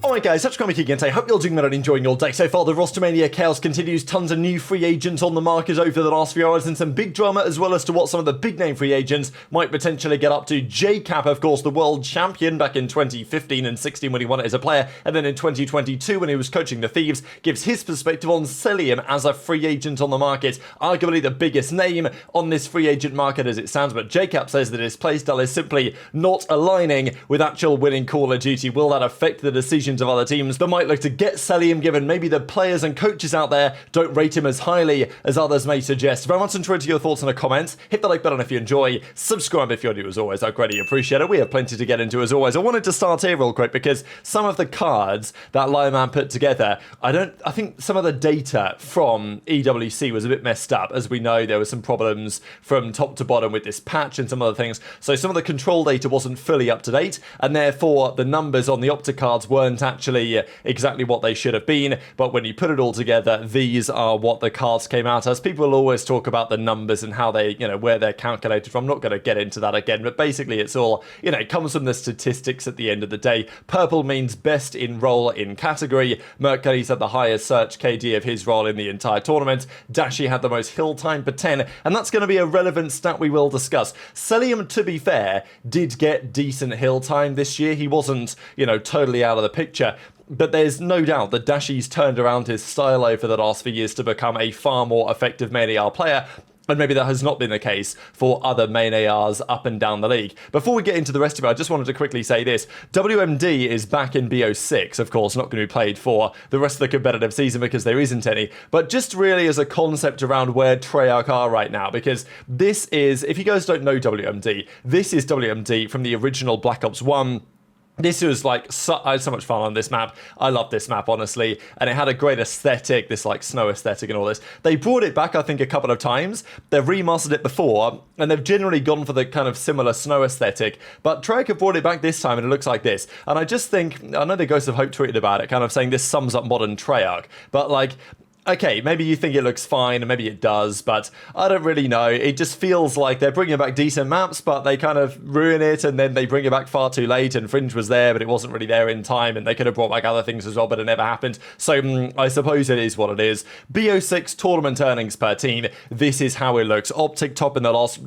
Alright guys, that's Scrappy again. I hope you're doing well and enjoying your day so far. The Rostermania chaos continues. Tons of new free agents on the market over the last few hours and some big drama as well as to what some of the big name free agents might potentially get up to. JKap, of course, the world champion back in 2015 and 16 when he won it as a player, and then in 2022 when he was coaching the Thieves, gives his perspective on Cellium as a free agent on the market. Arguably the biggest name on this free agent market as it stands, but JKap says that his playstyle is simply not aligning with actual winning Call of Duty. Will that affect the decisions of other teams that might look to get Cellium, given maybe the players and coaches out there don't rate him as highly as others may suggest? Very much enjoyed your thoughts in the comments. Hit the like button if you enjoy. Subscribe if you're new as always. I greatly appreciate it. We have plenty to get into as always. I wanted to start here real quick because some of the cards that Lionman put together, I think some of the data from EWC was a bit messed up. As we know, there were some problems from top to bottom with this patch and some other things. So some of the control data wasn't fully up to date, and therefore the numbers on the OpTic cards weren't actually exactly what they should have been. But when you put it all together, these are what the cards came out as. People will always talk about the numbers and how they, where they're calculated from. I'm not going to get into that again, but basically it's all, it comes from the statistics at the end of the day. Purple means best in role in category. Mercules had the highest search KD of his role in the entire tournament. Dashy had the most hill time per 10, and that's going to be a relevant stat we will discuss. Cellium, to be fair, did get decent hill time this year. He wasn't, totally out of the picture. But there's no doubt that Dashy's turned around his style over the last few years to become a far more effective main AR player. And maybe that has not been the case for other main ARs up and down the league. Before we get into the rest of it, I just wanted to quickly say this. WMD is back in BO6, of course, not going to be played for the rest of the competitive season because there isn't any. But just really as a concept around where Treyarch are right now, because this is, if you guys don't know WMD, this is WMD from the original Black Ops 1. This was I had so much fun on this map. I love this map, honestly. And it had a great aesthetic, this snow aesthetic and all this. They brought it back, I think, a couple of times. They've remastered it before, and they've generally gone for the kind of similar snow aesthetic. But Treyarch have brought it back this time, and it looks like this. And I just think, I know the Ghost of Hope tweeted about it, kind of saying this sums up modern Treyarch. But okay, maybe you think it looks fine, and maybe it does, but I don't really know. It just feels like they're bringing back decent maps, but they kind of ruin it, and then they bring it back far too late, and Fringe was there, but it wasn't really there in time, and they could have brought back other things as well, but it never happened. So I suppose it is what it is. BO6 tournament earnings per team. This is how it looks. OpTic top in the last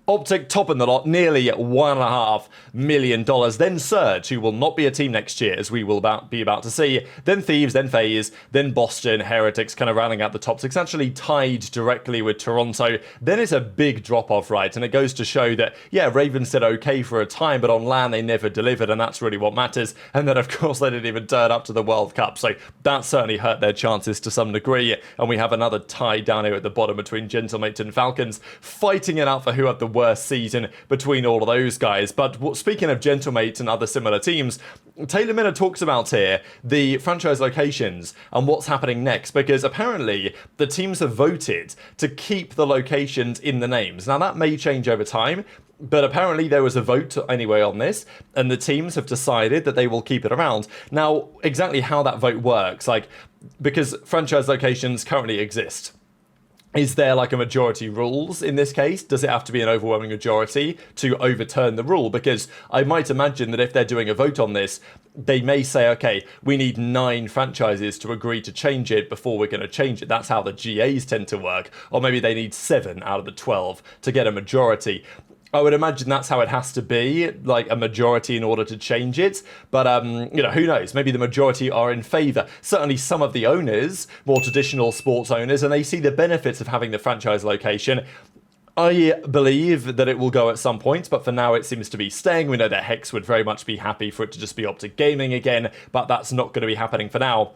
OpTic top in the lot, nearly $1.5 million. Then Surge, who will not be a team next year, as we will be about to see. Then Thieves, then FaZe, then Boston, Heretics, kind of rounding out the top six. Actually tied directly with Toronto. Then it's a big drop-off, right? And it goes to show that, yeah, Ravens did okay for a time, but on LAN they never delivered, and that's really what matters. And then, of course, they didn't even turn up to the World Cup. So that certainly hurt their chances to some degree. And we have another tie down here at the bottom between Gentlemate and Falcons, fighting it out for who had the worst season between all of those guys. But speaking of Gentlemate and other similar teams, Taylor Miller talks about here the franchise locations and what's happening next, because apparently the teams have voted to keep the locations in the names. Now that may change over time, but apparently there was a vote anyway on this, and the teams have decided that they will keep it around. Now, exactly how that vote works, because franchise locations currently exist, is there a majority rules in this case? Does it have to be an overwhelming majority to overturn the rule? Because I might imagine that if they're doing a vote on this, they may say, okay, we need 9 franchises to agree to change it before we're going to change it. That's how the GAs tend to work. Or maybe they need 7 out of the 12 to get a majority. I would imagine that's how it has to be, a majority in order to change it. But, who knows? Maybe the majority are in favour. Certainly some of the owners, more traditional sports owners, and they see the benefits of having the franchise location. I believe that it will go at some point, but for now it seems to be staying. We know that Hex would very much be happy for it to just be OpTic Gaming again, but that's not going to be happening for now.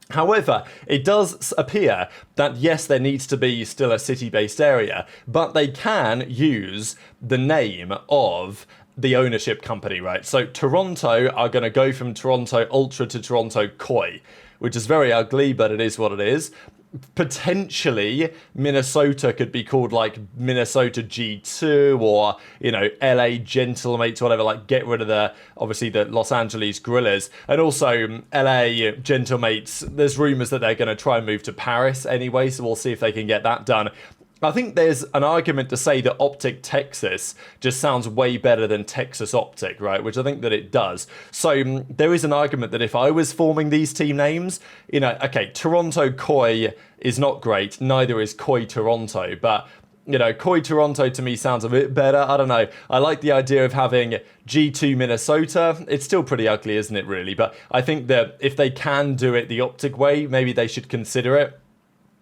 However, it does appear that yes, there needs to be still a city-based area, but they can use the name of the ownership company, right? So Toronto are going to go from Toronto Ultra to Toronto Koi, which is very ugly, but it is what it is. Potentially Minnesota could be called Minnesota G2 or LA Gentlemates or whatever, get rid of the Los Angeles Gorillas. And also LA Gentlemates, there's rumors that they're going to try and move to Paris anyway, so we'll see if they can get that done. I think there's an argument to say that OpTic Texas just sounds way better than Texas OpTic, right? Which I think that it does. So there is an argument that if I was forming these team names, you know, okay, Toronto Koi is not great, neither is Koi Toronto, but you know, Koi Toronto to me sounds a bit better. I don't know. I like the idea of having G2 Minnesota. It's still pretty ugly, isn't it, really? But I think that if they can do it the OpTic way, maybe they should consider it.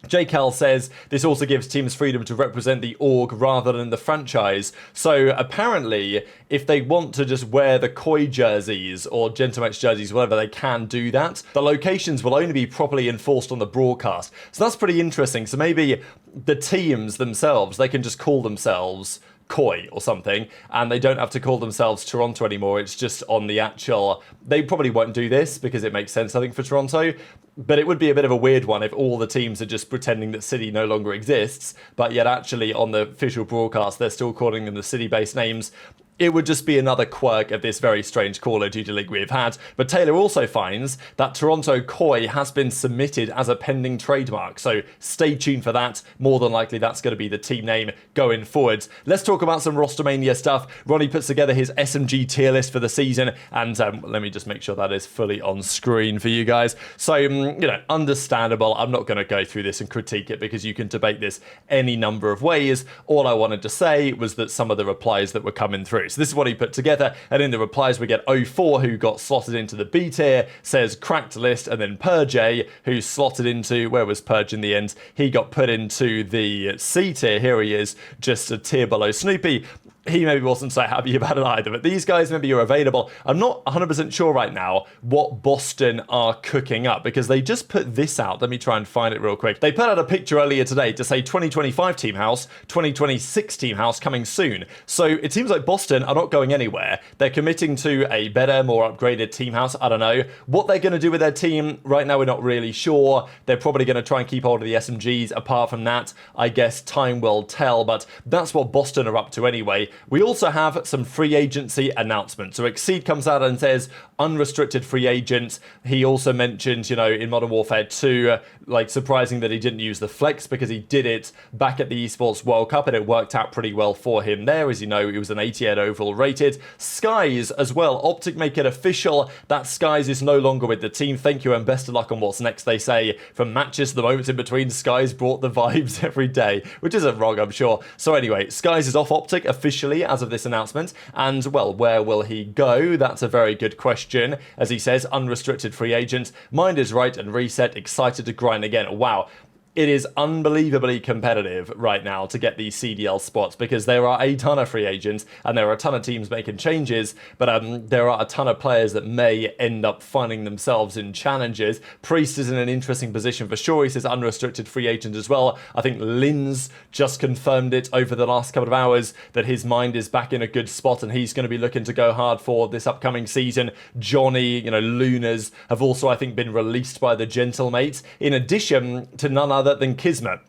JKap says this also gives teams freedom to represent the org rather than the franchise. So apparently, if they want to just wear the Koi jerseys or Gentlematch jerseys, whatever, they can do that. The locations will only be properly enforced on the broadcast. So that's pretty interesting. So maybe the teams themselves, they can just call themselves Koi or something, and they don't have to call themselves Toronto anymore. It's just on the actual... They probably won't do this because it makes sense, I think, for Toronto, but it would be a bit of a weird one if all the teams are just pretending that City no longer exists, but yet actually on the official broadcast they're still calling them the city-based names. It would just be another quirk of this very strange Call of Duty league we've had. But Taylor also finds that Toronto Koi has been submitted as a pending trademark. So stay tuned for that. More than likely that's going to be the team name going forwards. Let's talk about some Rostermania stuff. Ronnie puts together his SMG tier list for the season. And let me just make sure that is fully on screen for you guys. So, you know, understandable. I'm not going to go through this and critique it because you can debate this any number of ways. All I wanted to say was that some of the replies that were coming through. So this is what he put together, and in the replies we get 04, who got slotted into the B tier, says cracked list, and then Purge, who slotted into, where was Purge in the end? He got put into the C tier. Here he is, just a tier below Snoopy. He maybe wasn't so happy about it either, but these guys maybe are available. I'm not 100% sure right now what Boston are cooking up, because they just put this out. Let me try and find it real quick. They put out a picture earlier today to say 2025 Team House, 2026 Team House coming soon. So it seems like Boston are not going anywhere. They're committing to a better, more upgraded Team House. I don't know. What they're going to do with their team, right now we're not really sure. They're probably going to try and keep hold of the SMGs. Apart from that, I guess time will tell, but that's what Boston are up to anyway. We also have some free agency announcements. So Exceed comes out and says unrestricted free agents. He also mentioned, you know, in Modern Warfare 2, like surprising that he didn't use the flex because he did it back at the Esports World Cup and it worked out pretty well for him there. As you know, he was an 88 overall rated. Skies as well. OpTic make it official that Skies is no longer with the team. Thank you and best of luck on what's next, they say. From matches to the moments in between, Skies brought the vibes every day, which isn't wrong, I'm sure. So anyway, Skies is off OpTic officially as of this announcement, and well, where will he go? That's a very good question. As he says, unrestricted free agent, mind is right and reset, excited to grind again. Wow. It is unbelievably competitive right now to get these CDL spots because there are a ton of free agents and there are a ton of teams making changes, but there are a ton of players that may end up finding themselves in challenges. Priest is in an interesting position for sure. He says unrestricted free agent as well. I think Linz just confirmed it over the last couple of hours that his mind is back in a good spot and he's going to be looking to go hard for this upcoming season. Johnny, you know, Lunarz have also, I think, been released by the Gentlemates, in addition to none other than Kismet.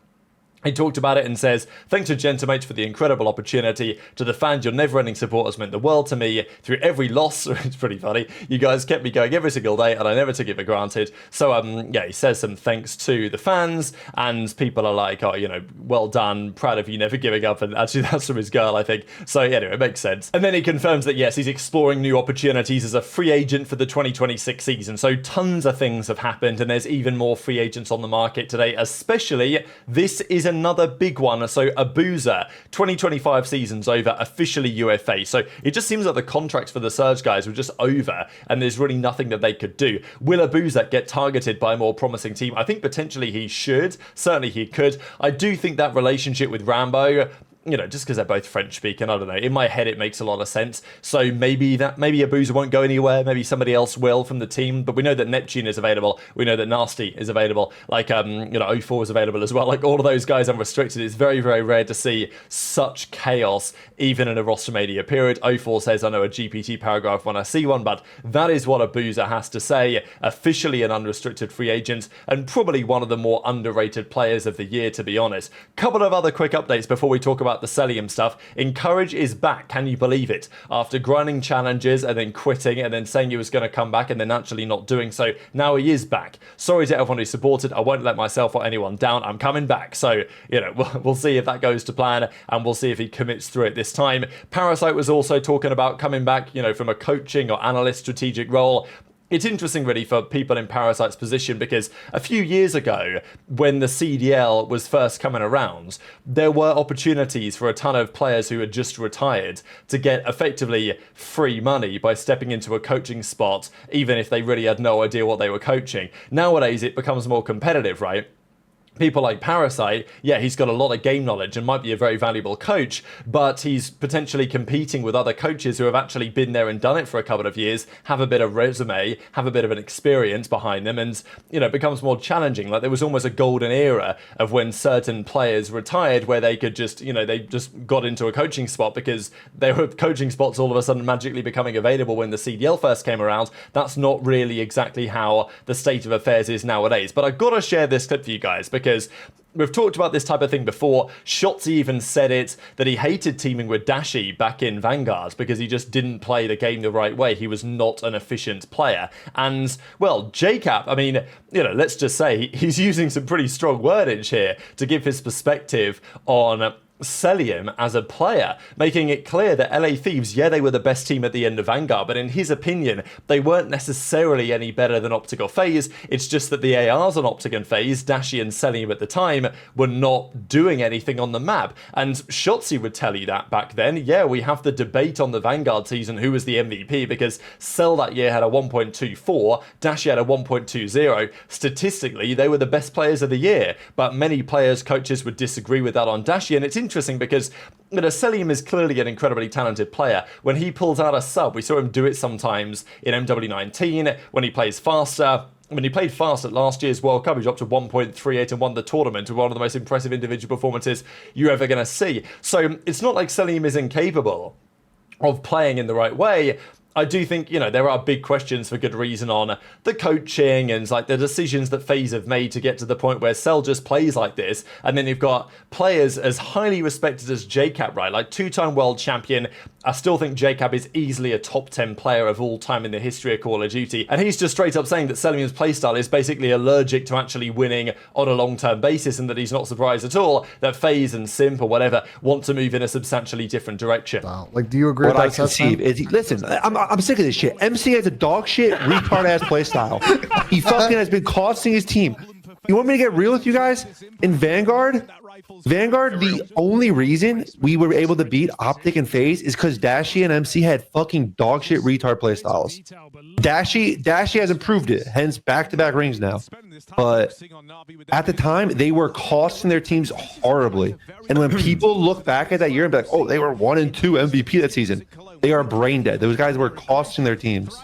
He talked about it and says, thanks to Gentlemates for the incredible opportunity. To the fans, your never-ending support has meant the world to me. Through every loss, it's pretty funny, you guys kept me going every single day and I never took it for granted. So, yeah, he says some thanks to the fans and people are like, oh, you know, well done, proud of you never giving up. And actually that's from his girl, I think. So, yeah, anyway, it makes sense. And then he confirms that, yes, he's exploring new opportunities as a free agent for the 2026 season. So tons of things have happened and there's even more free agents on the market today, especially this is another big one. So Abuzah, 2025 season's over, officially UFA. So it just seems like the contracts for the Surge guys were just over and there's really nothing that they could do. Will Abuzah get targeted by a more promising team? I think potentially he should. Certainly he could. I do think that relationship with Rambo, you know, just because they're both French speaking, I don't know. In my head, it makes a lot of sense. So maybe Abuzah won't go anywhere. Maybe somebody else will from the team. But we know that Neptune is available. We know that Nastie is available. Like, you know, 04 is available as well. Like, all of those guys unrestricted. It's very, very rare to see such chaos, even in a Rostermania period. 04 says, I know a GPT paragraph when I see one, but that is what Abuzah has to say. Officially an unrestricted free agent and probably one of the more underrated players of the year, to be honest. Couple of other quick updates before we talk about about the Cellium stuff. Encourage is back, can you believe it? After grinding challenges and then quitting and then saying he was going to come back and then actually not doing so, now he is back. Sorry to everyone who supported, I won't let myself or anyone down, I'm coming back. So, you know, we'll see if that goes to plan, and we'll see if he commits through it this time. Parasite was also talking about coming back, you know, from a coaching or analyst strategic role. It's interesting really for people in Parasite's position, because a few years ago when the CDL was first coming around, there were opportunities for a ton of players who had just retired to get effectively free money by stepping into a coaching spot, even if they really had no idea what they were coaching. Nowadays it becomes more competitive, right? People like Parasite, yeah, he's got a lot of game knowledge and might be a very valuable coach, but he's potentially competing with other coaches who have actually been there and done it for a couple of years, have a bit of resume, have a bit of an experience behind them, and, you know, it becomes more challenging. Like, there was almost a golden era of when certain players retired where they could just, you know, they just got into a coaching spot because there were coaching spots all of a sudden magically becoming available when the CDL first came around. That's not really exactly how the state of affairs is nowadays. But I've got to share this clip for you guys, because we've talked about this type of thing before. Shotzzy even said it, that he hated teaming with Dashy back in Vanguard because he just didn't play the game the right way. He was not an efficient player. And, well, JKap, I mean, you know, let's just say he's using some pretty strong wordage here to give his perspective on Cellium as a player, making it clear that LA Thieves, yeah, they were the best team at the end of Vanguard, but in his opinion, they weren't necessarily any better than OpTic or FaZe. It's just that the ARs on OpTic and FaZe, Dashy and Cellium at the time, were not doing anything on the map. And Shotzzy would tell you that back then. Yeah, we have the debate on the Vanguard season who was the MVP, because Cell that year had a 1.24, Dashy had a 1.20. Statistically, they were the best players of the year, but many players, coaches would disagree with that on Dashy, and it's interesting because, you know, Cellium is clearly an incredibly talented player. When he pulls out a sub, we saw him do it sometimes in MW19, when he plays faster. When he played fast at last year's World Cup, he dropped to 1.38 and won the tournament with one of the most impressive individual performances you're ever going to see. So it's not like Cellium is incapable of playing in the right way. I do think, you know, there are big questions for good reason on the coaching and like the decisions that FaZe have made to get to the point where Cell just plays like this. And then you've got players as highly respected as JKap, right? Like two-time world champion. I still think JKap is easily a top 10 player of all time in the history of Call of Duty. And he's just straight up saying that Cellium's playstyle is basically allergic to actually winning on a long-term basis, and that he's not surprised at all that FaZe and Simp or whatever want to move in a substantially different direction. Like, do you agree with that? What I conceive is, listen, I'm sick of this shit. MC has a dog shit, retard ass playstyle. He fucking has been costing his team. You want me to get real with you guys? In Vanguard, the only reason we were able to beat OpTic and FaZe is because Dashy and MC had fucking dog shit retard playstyles. Dashy has improved it, hence back-to-back rings now. But at the time, they were costing their teams horribly. And when people look back at that year and be like, oh, they were 1 and 2 MVP that season, they are brain dead. Those guys were costing their teams.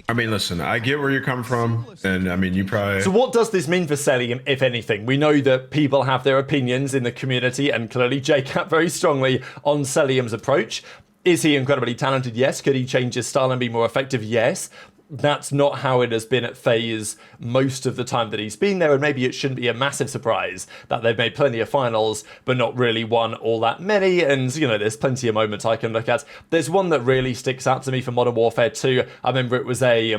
I mean, listen, I get where you're coming from, and I mean, you probably... So what does this mean for Cellium, if anything? We know that people have their opinions in the community, and clearly JKap very strongly on Cellium's approach. Is he incredibly talented? Yes. Could he change his style and be more effective? Yes. That's not how it has been at FaZe most of the time that he's been there, and maybe it shouldn't be a massive surprise that they've made plenty of finals but not really won all that many. And, you know, there's plenty of moments I can look at. There's one that really sticks out to me for Modern Warfare 2. I remember it was a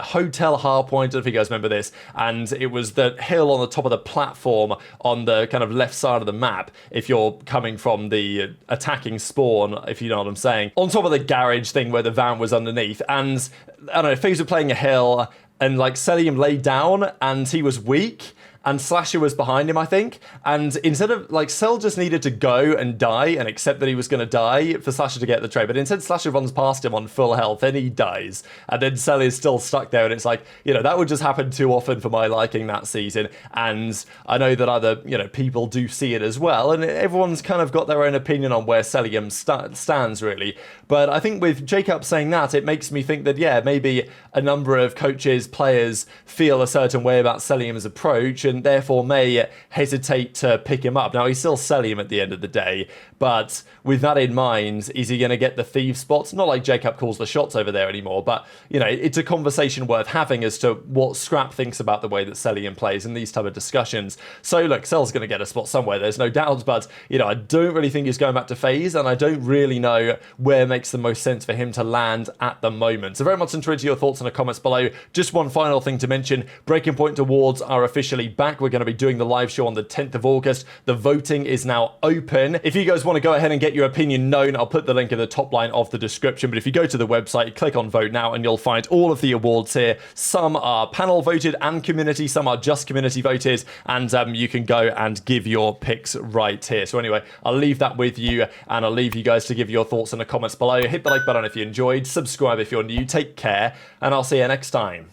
hotel hardpoint. I don't know if you guys remember this, and it was the hill on the top of the platform on the kind of left side of the map if you're coming from the attacking spawn, if you know what I'm saying, on top of the garage thing where the van was underneath. And I don't know, FaZe were playing a hill, and like Cellium laid down and he was weak, and Slasher was behind him, I think. And instead of, like, Cell just needed to go and die and accept that he was going to die for Slasher to get the trade. But instead, Slasher runs past him on full health and he dies. And then Cell is still stuck there. And it's like, you know, that would just happen too often for my liking that season. And I know that other, you know, people do see it as well. And everyone's kind of got their own opinion on where Cellium stands, really. But I think with JKap saying that, it makes me think that, yeah, maybe a number of coaches, players feel a certain way about Cellium's approach. agent, therefore may hesitate to pick him up. Now, he's still Cellium at the end of the day, but with that in mind, is he going to get the Thieves spots? Not like JKap calls the shots over there anymore, but, you know, it's a conversation worth having as to what Scrap thinks about the way that Cellium plays in these type of discussions. So, look, Cell's going to get a spot somewhere, there's no doubt, but, you know, I don't really think he's going back to FaZe, and I don't really know where makes the most sense for him to land at the moment. So very much interested in your thoughts in the comments below. Just one final thing to mention, Breaking Point Awards are officially back. We're going to be doing the live show on the 10th of August. The voting is now open. If you guys want to go ahead and get your opinion known, I'll put the link in the top line of the description. But if you go to the website, click on vote now, and you'll find all of the awards here. Some are panel voted and community, some are just community voted, and you can go and give your picks right here. So anyway, I'll leave that with you, and I'll leave you guys to give your thoughts in the comments below. Hit the like button if you enjoyed, subscribe if you're new, take care, and I'll see you next time.